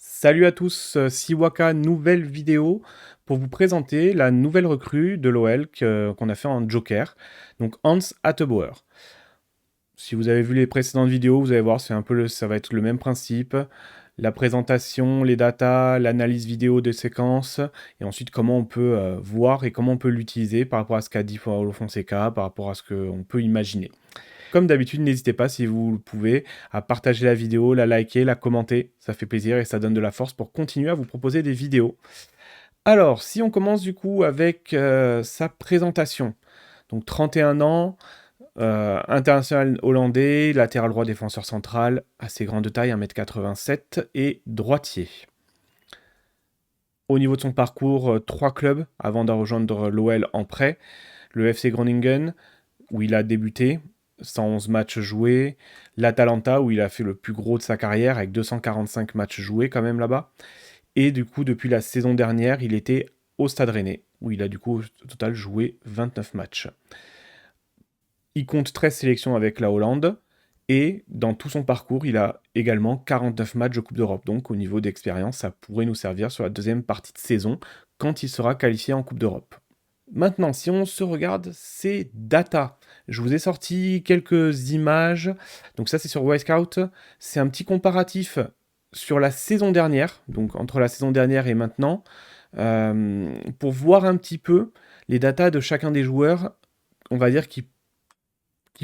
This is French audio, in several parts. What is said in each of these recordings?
Salut à tous, Siwaka, nouvelle vidéo pour vous présenter la nouvelle recrue de l'OL qu'on a fait en Joker, donc Hans Hatteboer. Si vous avez vu les précédentes vidéos, vous allez voir, ça va être le même principe. La présentation, les datas, l'analyse vidéo des séquences, et ensuite comment on peut voir et comment on peut l'utiliser par rapport à ce qu'a dit Paulo Fonseca, par rapport à ce qu'on peut imaginer. Comme d'habitude, n'hésitez pas, si vous le pouvez, à partager la vidéo, la liker, la commenter. Ça fait plaisir et ça donne de la force pour continuer à vous proposer des vidéos. Alors, si on commence du coup avec sa présentation. Donc 31 ans, international hollandais, latéral droit, défenseur central, assez grande taille, 1m87 et droitier. Au niveau de son parcours, 3 clubs avant de rejoindre l'OL en prêt. Le FC Groningen, où il a débuté, 111 matchs joués. L'Atalanta, où il a fait le plus gros de sa carrière, avec 245 matchs joués quand même là-bas. Et du coup, depuis la saison dernière, il était au Stade Rennais, où il a du coup au total joué 29 matchs. Il compte 13 sélections avec la Hollande. Et dans tout son parcours, il a également 49 matchs de Coupe d'Europe. Donc au niveau d'expérience, ça pourrait nous servir sur la deuxième partie de saison, quand il sera qualifié en Coupe d'Europe. Maintenant, si on se regarde ces data, je vous ai sorti quelques images. Donc ça, c'est sur Wisecout. C'est un petit comparatif sur la saison dernière, donc entre la saison dernière et maintenant, pour voir un petit peu les datas de chacun des joueurs, on va dire, qui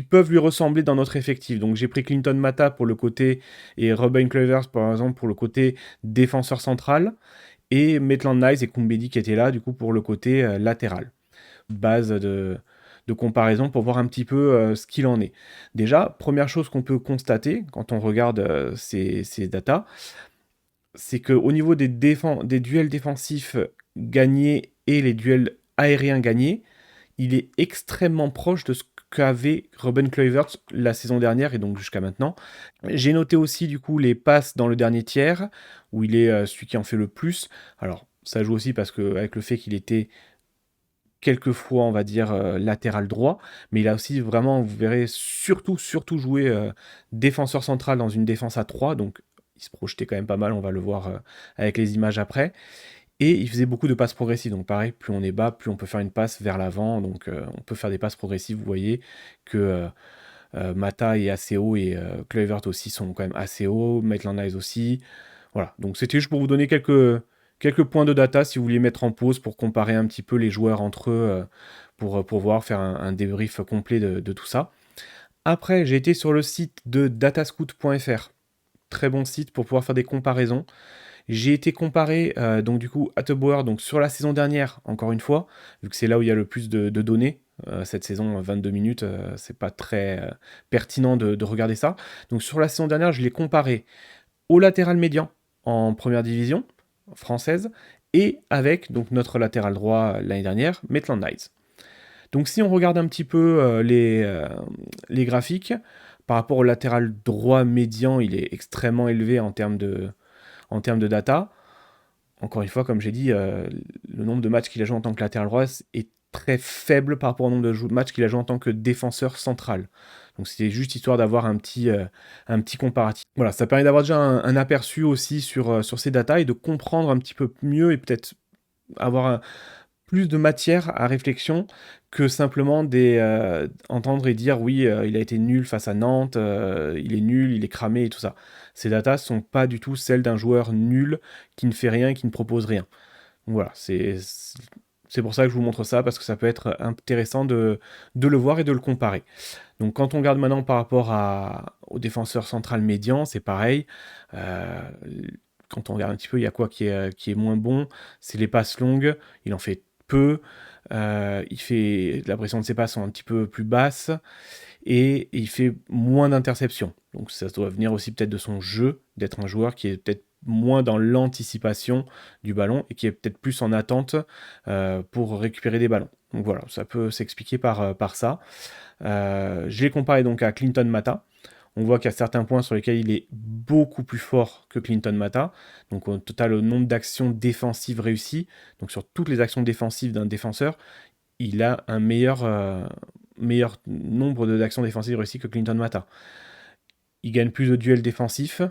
peuvent lui ressembler dans notre effectif. Donc j'ai pris Clinton Mata pour le côté, et Robin Clevers, par exemple, pour le côté défenseur central, et Maitland Niles et Koumbedi qui étaient là, du coup, pour le côté latéral. Base de comparaison pour voir un petit peu ce qu'il en est. Déjà, première chose qu'on peut constater quand on regarde ces datas, c'est qu'au niveau des duels défensifs gagnés et les duels aériens gagnés, il est extrêmement proche de ce qu'avait Ruben Kluivert la saison dernière et donc jusqu'à maintenant. J'ai noté aussi du coup les passes dans le dernier tiers, où il est celui qui en fait le plus. Alors ça joue aussi parce que avec le fait qu'il était quelquefois, on va dire, latéral droit, mais il a aussi vraiment, vous verrez, surtout joué défenseur central dans une défense à 3, donc il se projetait quand même pas mal, on va le voir avec les images après. Et il faisait beaucoup de passes progressives, donc pareil, plus on est bas, plus on peut faire une passe vers l'avant, donc on peut faire des passes progressives, vous voyez que Mata est assez haut et Kluivert aussi sont quand même assez hauts, Maitland Niles aussi. Voilà, donc c'était juste pour vous donner quelques points de data si vous vouliez mettre en pause pour comparer un petit peu les joueurs entre eux, pour voir, faire un débrief complet de tout ça. Après, j'ai été sur le site de datascout.fr, très bon site pour pouvoir faire des comparaisons. J'ai été comparé, donc du coup, Hatteboer, donc sur la saison dernière, encore une fois, vu que c'est là où il y a le plus de données. Cette saison, 22 minutes, c'est pas très pertinent de regarder ça. Donc sur la saison dernière, je l'ai comparé au latéral médian en première division française et avec donc notre latéral droit l'année dernière, Maitland Niles. Donc si on regarde un petit peu les graphiques, par rapport au latéral droit médian, il est extrêmement élevé en termes de data. Encore une fois, comme j'ai dit, le nombre de matchs qu'il a joué en tant que latéral droit est très faible par rapport au nombre de matchs qu'il a joué en tant que défenseur central. Donc c'était juste histoire d'avoir un petit comparatif. Voilà, ça permet d'avoir déjà un aperçu aussi sur ces datas et de comprendre un petit peu mieux et peut-être avoir plus de matière à réflexion que simplement entendre et dire oui, il a été nul face à Nantes, il est nul, il est cramé et tout ça. Ces datas sont pas du tout celles d'un joueur nul qui ne fait rien et qui ne propose rien. Donc voilà, c'est pour ça que je vous montre ça, parce que ça peut être intéressant de le voir et de le comparer. Donc quand on regarde maintenant par rapport au défenseur central médian, c'est pareil. Euh, Quand on regarde un petit peu, il y a quoi qui est moins bon, c'est les passes longues, il en fait peu. La pression de ses passes sont un petit peu plus basse et il fait moins d'interceptions. Donc ça doit venir aussi peut-être de son jeu, d'être un joueur qui est peut-être moins dans l'anticipation du ballon et qui est peut-être plus en attente pour récupérer des ballons. Donc voilà, ça peut s'expliquer par ça. Je l'ai comparé donc à Clinton Mata. On voit qu'il y a certains points sur lesquels il est beaucoup plus fort que Clinton Mata. Donc au total, au nombre d'actions défensives réussies, donc sur toutes les actions défensives d'un défenseur, il a un meilleur nombre d'actions défensives réussies que Clinton Mata. Il gagne plus de duels défensifs.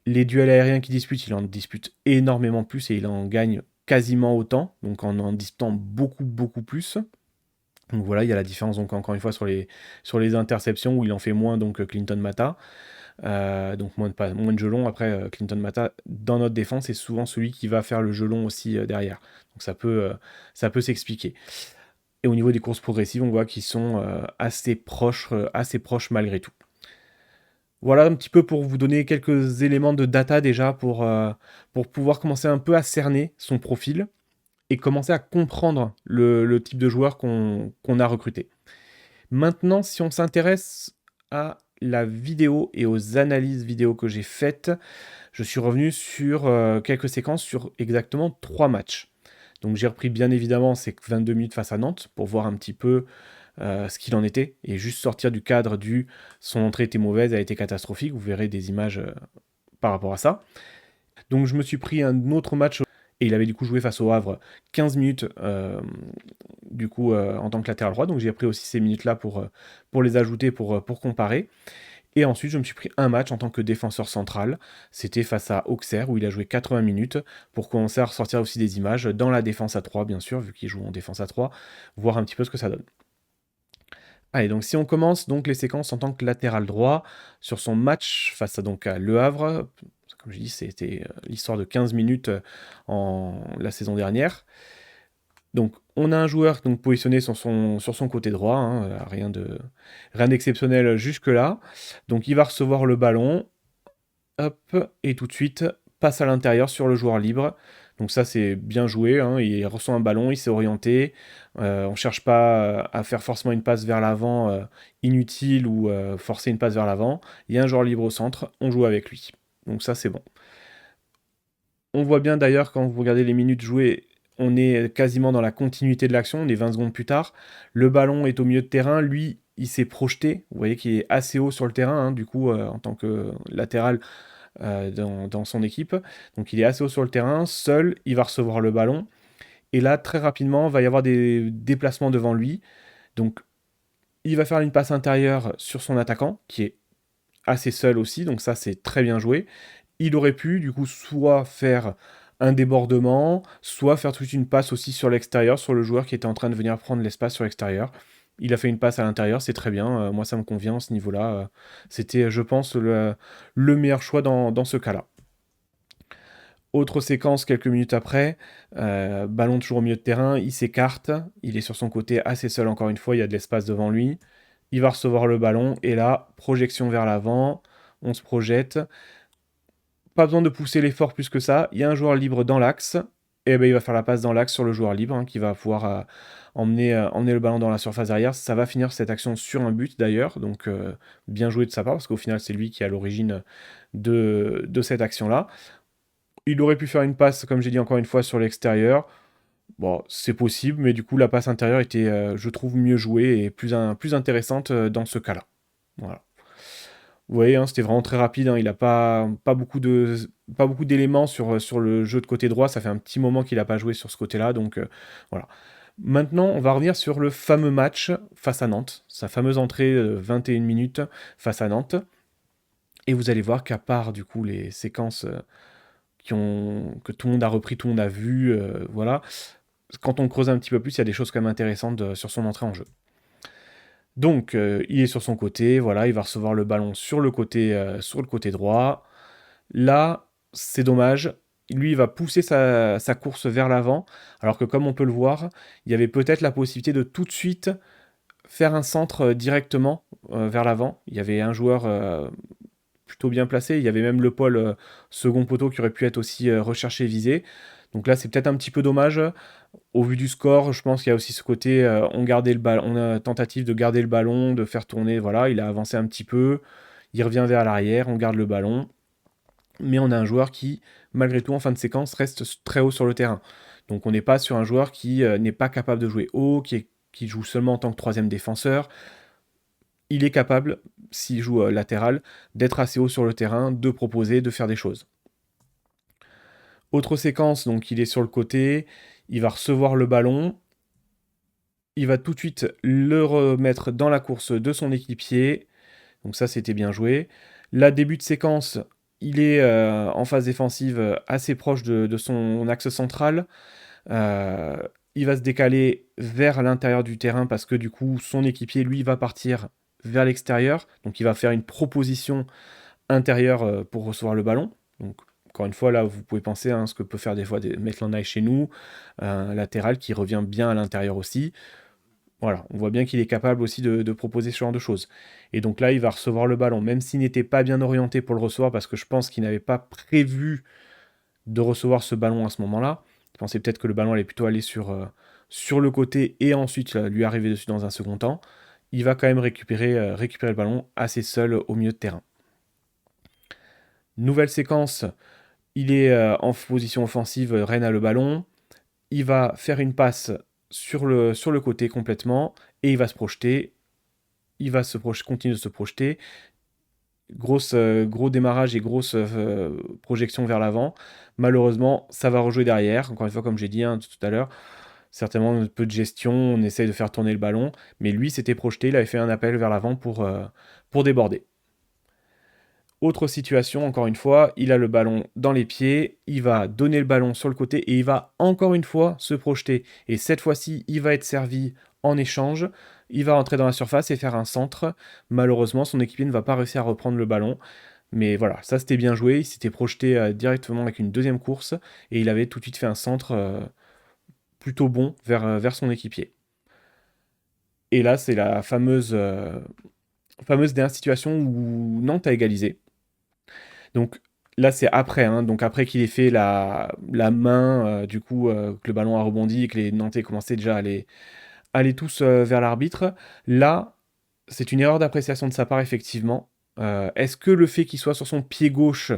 Les duels aériens qu'il dispute, il en dispute énormément plus et il en gagne quasiment autant, donc en disputant beaucoup, beaucoup plus. Donc voilà, il y a la différence, donc encore une fois, sur les interceptions, où il en fait moins donc, que Clinton Mata. Donc moins de jeu long. Après, Clinton Mata, dans notre défense, est souvent celui qui va faire le jeu long aussi derrière. Donc ça peut s'expliquer. Et au niveau des courses progressives, on voit qu'ils sont assez proches malgré tout. Voilà un petit peu pour vous donner quelques éléments de data déjà pour pouvoir commencer un peu à cerner son profil et commencer à comprendre le type de joueur qu'on a recruté. Maintenant, si on s'intéresse à la vidéo et aux analyses vidéo que j'ai faites, je suis revenu sur quelques séquences sur exactement 3 matchs. Donc j'ai repris bien évidemment ces 22 minutes face à Nantes pour voir un petit peu ce qu'il en était et juste sortir du cadre du son entrée était mauvaise, elle a été catastrophique. Vous verrez des images par rapport à ça. Donc je me suis pris un autre match et il avait du coup joué face au Havre 15 minutes en tant que latéral droit. Donc j'ai pris aussi ces minutes-là pour les ajouter, pour comparer. Et ensuite, je me suis pris un match en tant que défenseur central. C'était face à Auxerre, où il a joué 80 minutes, pour commencer à ressortir aussi des images dans la défense à 3, bien sûr, vu qu'il joue en défense à 3, voir un petit peu ce que ça donne. Allez, donc si on commence donc les séquences en tant que latéral droit, sur son match face à Le Havre, comme je dis, c'était l'histoire de 15 minutes en la saison dernière. Donc, on a un joueur donc, positionné sur son côté droit, hein, rien d'exceptionnel jusque-là. Donc, il va recevoir le ballon, hop, et tout de suite, passe à l'intérieur sur le joueur libre. Donc ça, c'est bien joué, hein, il reçoit un ballon, il s'est orienté. On ne cherche pas à faire forcément une passe vers l'avant inutile ou forcer une passe vers l'avant. Il y a un joueur libre au centre, on joue avec lui. Donc ça, c'est bon. On voit bien d'ailleurs, quand vous regardez les minutes jouées, on est quasiment dans la continuité de l'action, on est 20 secondes plus tard. Le ballon est au milieu de terrain, lui, il s'est projeté. Vous voyez qu'il est assez haut sur le terrain, hein, du coup, en tant que latéral dans son équipe. Donc il est assez haut sur le terrain, seul, il va recevoir le ballon. Et là, très rapidement, il va y avoir des déplacements devant lui. Donc il va faire une passe intérieure sur son attaquant, qui est assez seul aussi, donc ça, c'est très bien joué. Il aurait pu, du coup, soit faire un débordement, soit faire toute une passe aussi sur l'extérieur, sur le joueur qui était en train de venir prendre l'espace sur l'extérieur. Il a fait une passe à l'intérieur, c'est très bien. Moi, ça me convient à ce niveau-là. C'était, je pense, le meilleur choix dans ce cas-là. Autre séquence, quelques minutes après, ballon toujours au milieu de terrain, il s'écarte, il est sur son côté assez seul encore une fois, il y a de l'espace devant lui. Il va recevoir le ballon, et là, projection vers l'avant, on se projette. Pas besoin de pousser l'effort plus que ça. Il y a un joueur libre dans l'axe. Et ben, il va faire la passe dans l'axe sur le joueur libre, hein, qui va pouvoir emmener le ballon dans la surface arrière. Ça va finir cette action sur un but d'ailleurs. Donc bien joué de sa part, parce qu'au final c'est lui qui est à l'origine de cette action-là. Il aurait pu faire une passe, comme j'ai dit encore une fois, sur l'extérieur. Bon, c'est possible, mais du coup la passe intérieure était, je trouve, mieux jouée et plus intéressante dans ce cas-là. Voilà. Vous voyez, hein, c'était vraiment très rapide, hein, il n'a pas beaucoup d'éléments sur le jeu de côté droit, ça fait un petit moment qu'il n'a pas joué sur ce côté-là, donc voilà. Maintenant, on va revenir sur le fameux match face à Nantes, sa fameuse entrée 21 minutes face à Nantes, et vous allez voir qu'à part du coup les séquences que tout le monde a repris, tout le monde a vu, voilà, quand on creuse un petit peu plus, il y a des choses quand même intéressantes sur son entrée en jeu. Donc, il est sur son côté, voilà, il va recevoir le ballon sur le côté droit. Là, c'est dommage. Lui, il va pousser sa course vers l'avant, alors que comme on peut le voir, il y avait peut-être la possibilité de tout de suite faire un centre directement vers l'avant. Il y avait un joueur plutôt bien placé, il y avait même le Paul second poteau qui aurait pu être aussi recherché et visé. Donc là, c'est peut-être un petit peu dommage. Au vu du score, je pense qu'il y a aussi ce côté, on a tentative de garder le ballon, de faire tourner, voilà, il a avancé un petit peu, il revient vers l'arrière, on garde le ballon, mais on a un joueur qui, malgré tout, en fin de séquence, reste très haut sur le terrain. Donc on n'est pas sur un joueur qui n'est pas capable de jouer haut, qui joue seulement en tant que troisième défenseur. Il est capable, s'il joue latéral, d'être assez haut sur le terrain, de proposer, de faire des choses. Autre séquence, donc il est sur le côté, il va recevoir le ballon, il va tout de suite le remettre dans la course de son équipier, donc ça c'était bien joué. Là, début de séquence, Il est en phase défensive assez proche de son axe central. Euh, il va se décaler vers l'intérieur du terrain parce que du coup, son équipier, lui, va partir vers l'extérieur. Donc, il va faire une proposition intérieure pour recevoir le ballon. Donc, encore une fois, là, vous pouvez penser à ce que peut faire des fois Maitland Nice chez nous, un latéral qui revient bien à l'intérieur aussi. Voilà, on voit bien qu'il est capable aussi de proposer ce genre de choses. Et donc là, il va recevoir le ballon, même s'il n'était pas bien orienté pour le recevoir, parce que je pense qu'il n'avait pas prévu de recevoir ce ballon à ce moment-là. Il pensait peut-être que le ballon allait plutôt aller sur le côté et ensuite lui arriver dessus dans un second temps. Il va quand même récupérer le ballon assez seul au milieu de terrain. Nouvelle séquence, il est en position offensive, Rennes a le ballon. Il va faire une passe sur le côté complètement et il va se projeter. Il va continuer de se projeter. Gros démarrage et grosse projection vers l'avant. Malheureusement, ça va rejouer derrière. Encore une fois, comme j'ai dit tout à l'heure, certainement un peu de gestion, on essaye de faire tourner le ballon. Mais lui s'était projeté, il avait fait un appel vers l'avant pour déborder. Autre situation, encore une fois, il a le ballon dans les pieds, il va donner le ballon sur le côté et il va encore une fois se projeter. Et cette fois-ci, il va être servi en échange. Il va rentrer dans la surface et faire un centre. Malheureusement, son équipier ne va pas réussir à reprendre le ballon. Mais voilà, ça c'était bien joué. Il s'était projeté directement avec une deuxième course et il avait tout de suite fait un centre plutôt bon vers son équipier. Et là, c'est la fameuse dernière situation où Nantes a égalisé. Donc là, c'est après, hein, donc après qu'il ait fait la main, du coup, que le ballon a rebondi et que les Nantais commençaient déjà à aller tous vers l'arbitre. Là, c'est une erreur d'appréciation de sa part, effectivement. Est-ce que le fait qu'il soit sur son pied gauche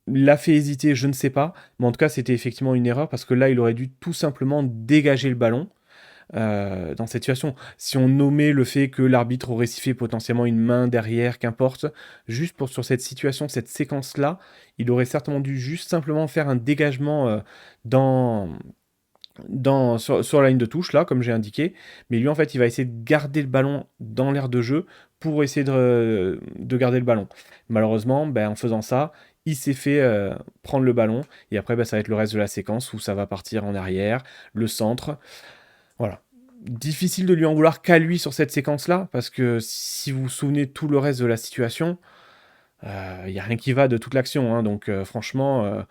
l'a fait hésiter? Je ne sais pas. Mais en tout cas, c'était effectivement une erreur parce que là, il aurait dû tout simplement dégager le ballon. Dans cette situation. Si on nommait le fait que l'arbitre aurait sifflé potentiellement une main derrière, qu'importe, juste sur cette situation, cette séquence-là, il aurait certainement dû juste simplement faire un dégagement dans, sur la ligne de touche, là, comme j'ai indiqué. Mais lui, en fait, il va essayer de garder le ballon dans l'aire de jeu pour essayer de garder le ballon. Malheureusement, ben, en faisant ça, il s'est fait prendre le ballon. Et après, ben, ça va être le reste de la séquence où ça va partir en arrière, le centre. Voilà. Difficile de lui en vouloir qu'à lui sur cette séquence-là, parce que si vous vous souvenez de tout le reste de la situation, il n'y a rien qui va de toute l'action. Hein, donc franchement,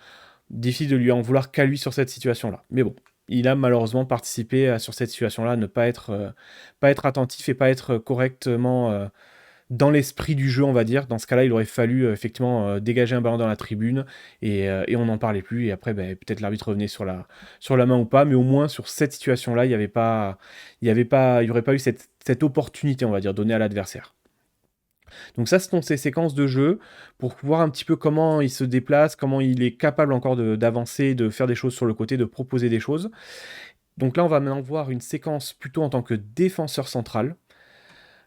difficile de lui en vouloir qu'à lui sur cette situation-là. Mais bon, il a malheureusement participé sur cette situation-là à ne pas être attentif et pas être correctement dans l'esprit du jeu, on va dire. Dans ce cas-là, il aurait fallu effectivement dégager un ballon dans la tribune et on n'en parlait plus. Et après, ben, peut-être l'arbitre revenait sur la main ou pas, mais au moins sur cette situation-là, il n'y aurait pas eu cette opportunité, on va dire, donnée à l'adversaire. Donc ça, ce sont ces séquences de jeu pour voir un petit peu comment il se déplace, comment il est capable encore d'avancer, de faire des choses sur le côté, de proposer des choses. Donc là, on va maintenant voir une séquence plutôt en tant que défenseur central.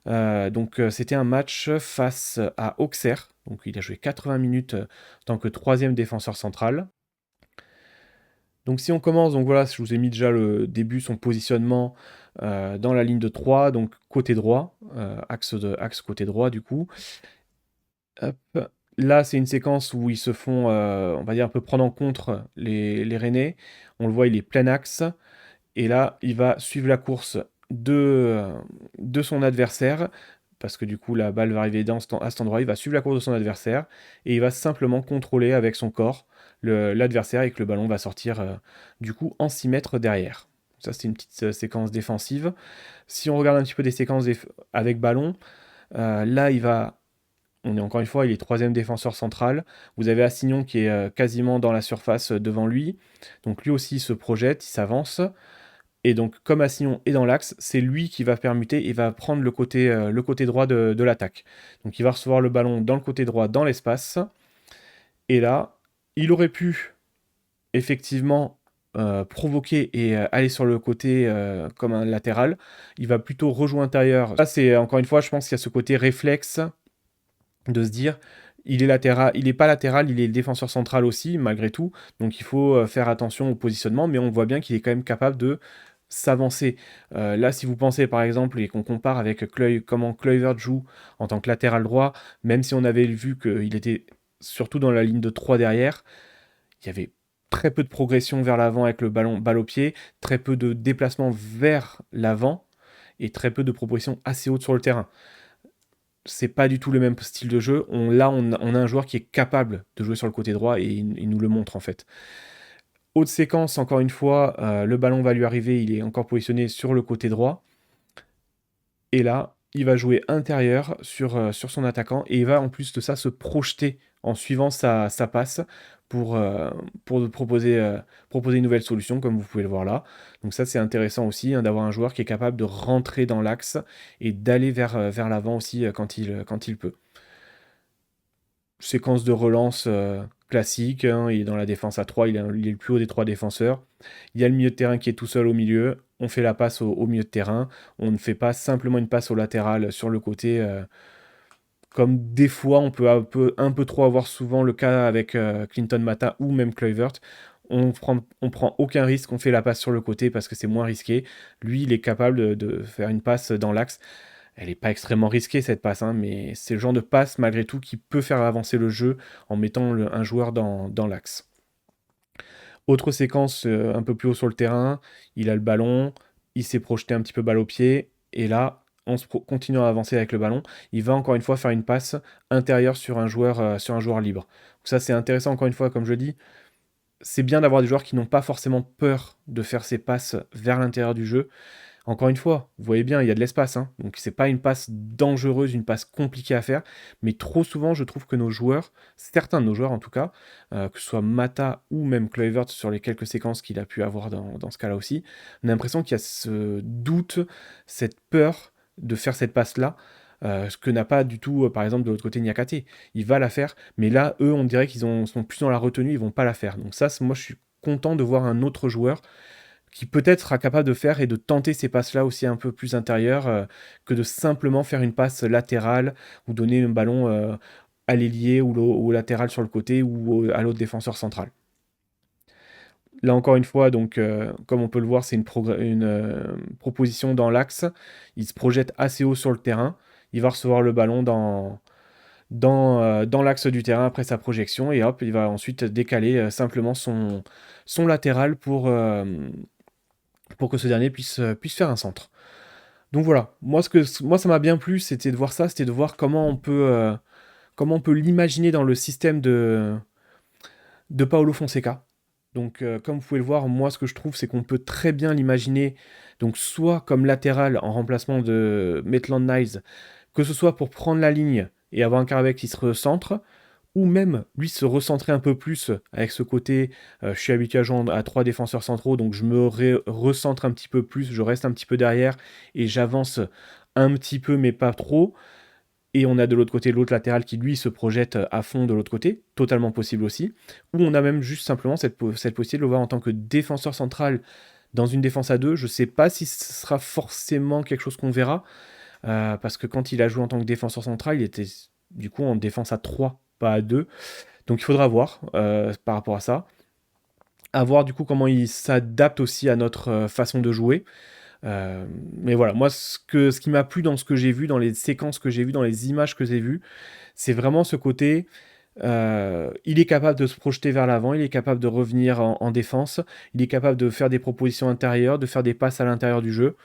Donc c'était un match face à Auxerre. Donc il a joué 80 minutes en tant que troisième défenseur central. Donc si on commence, donc voilà, je vous ai mis déjà le début, son positionnement dans la ligne de 3, donc côté droit, axe côté droit du coup. Hop. Là, c'est une séquence où ils se font, on va dire, un peu prendre en compte les Rennais. On le voit, il est plein axe. Et là, il va suivre la course de son adversaire, parce que du coup, la balle va arriver à cet endroit. Il va suivre la course de son adversaire, et il va simplement contrôler avec son corps l'adversaire, et que le ballon va sortir, du coup, en 6 mètres derrière. Ça, c'est une petite séquence défensive. Si on regarde un petit peu des séquences avec ballon, là, on est encore une fois, il est troisième défenseur central. Vous avez Assignon qui est quasiment dans la surface devant lui. Donc lui aussi, il se projette, il s'avance. Et donc, comme Assignon est dans l'axe, c'est lui qui va permuter et va prendre le côté droit de l'attaque. Donc, il va recevoir le ballon dans le côté droit, dans l'espace. Et là, il aurait pu effectivement provoquer et aller sur le côté comme un latéral. Il va plutôt rejouer intérieur. Là, c'est encore une fois, je pense qu'il y a ce côté réflexe de se dire. Il est latéral, il n'est pas latéral, il est défenseur central aussi, malgré tout. Donc il faut faire attention au positionnement, mais on voit bien qu'il est quand même capable de s'avancer. Là, si vous pensez par exemple et qu'on compare avec comment Kluivert joue en tant que latéral droit, même si on avait vu qu'il était surtout dans la ligne de 3 derrière, il y avait très peu de progression vers l'avant avec le ballon balle au pied, très peu de déplacement vers l'avant et très peu de progression assez haute sur le terrain. C'est pas du tout le même style de jeu. On a un joueur qui est capable de jouer sur le côté droit et il nous le montre en fait. Haute séquence, encore une fois, le ballon va lui arriver, il est encore positionné sur le côté droit. Et là, il va jouer intérieur sur son attaquant et il va en plus de ça se projeter en suivant sa passe pour, euh, pour proposer une nouvelle solution, comme vous pouvez le voir là. Donc ça, c'est intéressant aussi hein, d'avoir un joueur qui est capable de rentrer dans l'axe et d'aller vers l'avant aussi quand il peut. Séquence de relance classique, hein, il est dans la défense à 3, il est le plus haut des 3 défenseurs. Il y a le milieu de terrain qui est tout seul au milieu, on fait la passe au milieu de terrain, on ne fait pas simplement une passe au latéral sur le côté, comme des fois on peut un peu trop avoir souvent le cas avec Clinton Mata ou même Kluivert. On prend aucun risque, on fait la passe sur le côté parce que c'est moins risqué. Lui, il est capable de faire une passe dans l'axe. Elle n'est pas extrêmement risquée cette passe, hein, mais c'est le genre de passe malgré tout qui peut faire avancer le jeu en mettant un joueur dans l'axe. Autre séquence un peu plus haut sur le terrain, il a le ballon, il s'est projeté un petit peu balle au pied, et là, continuant à avancer avec le ballon, il va encore une fois faire une passe intérieure sur un joueur libre. Donc ça c'est intéressant encore une fois, comme je dis, c'est bien d'avoir des joueurs qui n'ont pas forcément peur de faire ces passes vers l'intérieur du jeu. Encore une fois, vous voyez bien, il y a de l'espace, hein. Donc c'est pas une passe dangereuse, une passe compliquée à faire, mais trop souvent, je trouve que nos joueurs, certains de nos joueurs en tout cas, que ce soit Mata ou même Kluivert sur les quelques séquences qu'il a pu avoir dans ce cas-là aussi, on a l'impression qu'il y a ce doute, cette peur de faire cette passe-là, ce que n'a pas du tout, par exemple, de l'autre côté Niakate. Il va la faire, mais là, eux, on dirait qu'ils sont plus dans la retenue, ils vont pas la faire. Donc ça, moi, je suis content de voir un autre joueur qui peut-être sera capable de faire et de tenter ces passes-là aussi un peu plus intérieures que de simplement faire une passe latérale ou donner un ballon à l'ailier ou au latéral sur le côté ou à l'autre défenseur central. Là encore une fois, donc, comme on peut le voir, c'est une proposition dans l'axe. Il se projette assez haut sur le terrain. Il va recevoir le ballon dans l'axe du terrain après sa projection et hop, il va ensuite décaler simplement son latéral pour que ce dernier puisse faire un centre. Donc voilà, moi ça m'a bien plu, c'était de voir ça, c'était de voir comment on peut l'imaginer dans le système de Paulo Fonseca. Donc comme vous pouvez le voir, moi ce que je trouve c'est qu'on peut très bien l'imaginer donc soit comme latéral en remplacement de Maitland-Niles, que ce soit pour prendre la ligne et avoir un Carabek qui se recentre, ou même lui se recentrer un peu plus avec ce côté, je suis habitué à jouer à 3 défenseurs centraux, donc je me recentre un petit peu plus, je reste un petit peu derrière et j'avance un petit peu mais pas trop. Et on a de l'autre côté l'autre latéral qui lui se projette à fond de l'autre côté, totalement possible aussi. Ou on a même juste simplement cette possibilité de le voir en tant que défenseur central dans une défense à 2. Je ne sais pas si ce sera forcément quelque chose qu'on verra, parce que quand il a joué en tant que défenseur central, il était du coup en défense à 3, pas à 2. Donc il faudra voir par rapport à ça. À voir du coup comment il s'adapte aussi à notre façon de jouer. Mais voilà, moi ce qui m'a plu dans ce que j'ai vu, dans les séquences que j'ai vues, dans les images que j'ai vues, c'est vraiment ce côté, il est capable de se projeter vers l'avant, il est capable de revenir en défense, il est capable de faire des propositions intérieures, de faire des passes à l'intérieur du jeu.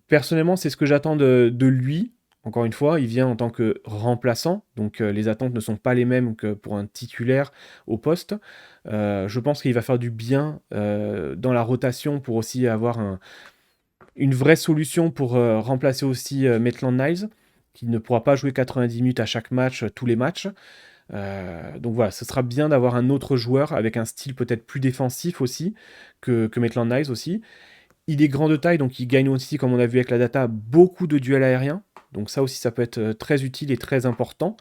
Personnellement, c'est ce que j'attends de lui. Encore une fois, il vient en tant que remplaçant, donc les attentes ne sont pas les mêmes que pour un titulaire au poste. Je pense qu'il va faire du bien dans la rotation pour aussi avoir une vraie solution pour remplacer aussi Maitland-Niles, qui ne pourra pas jouer 90 minutes à chaque match, tous les matchs. Donc voilà, ce sera bien d'avoir un autre joueur avec un style peut-être plus défensif aussi que Maitland-Niles aussi. Il est grand de taille, donc il gagne aussi, comme on a vu avec la data, beaucoup de duels aériens. Donc ça aussi, ça peut être très utile et très important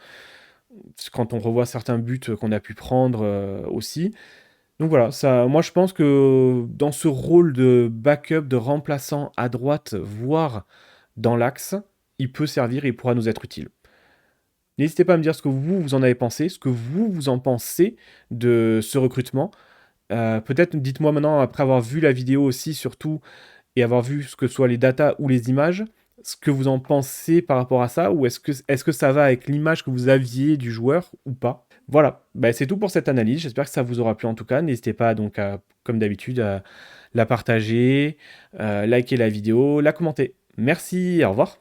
quand on revoit certains buts qu'on a pu prendre aussi. Donc voilà, ça, moi je pense que dans ce rôle de backup, de remplaçant à droite, voire dans l'axe, il peut servir et il pourra nous être utile. N'hésitez pas à me dire ce que vous en avez pensé, ce que vous en pensez de ce recrutement. Peut-être dites-moi maintenant, après avoir vu la vidéo aussi, surtout, et avoir vu ce que soient les datas ou les images, ce que vous en pensez par rapport à ça, ou est-ce que ça va avec l'image que vous aviez du joueur ou pas? Voilà, bah, c'est tout pour cette analyse. J'espère que ça vous aura plu en tout cas. N'hésitez pas donc à, comme d'habitude, à la partager, liker la vidéo, la commenter. Merci, au revoir.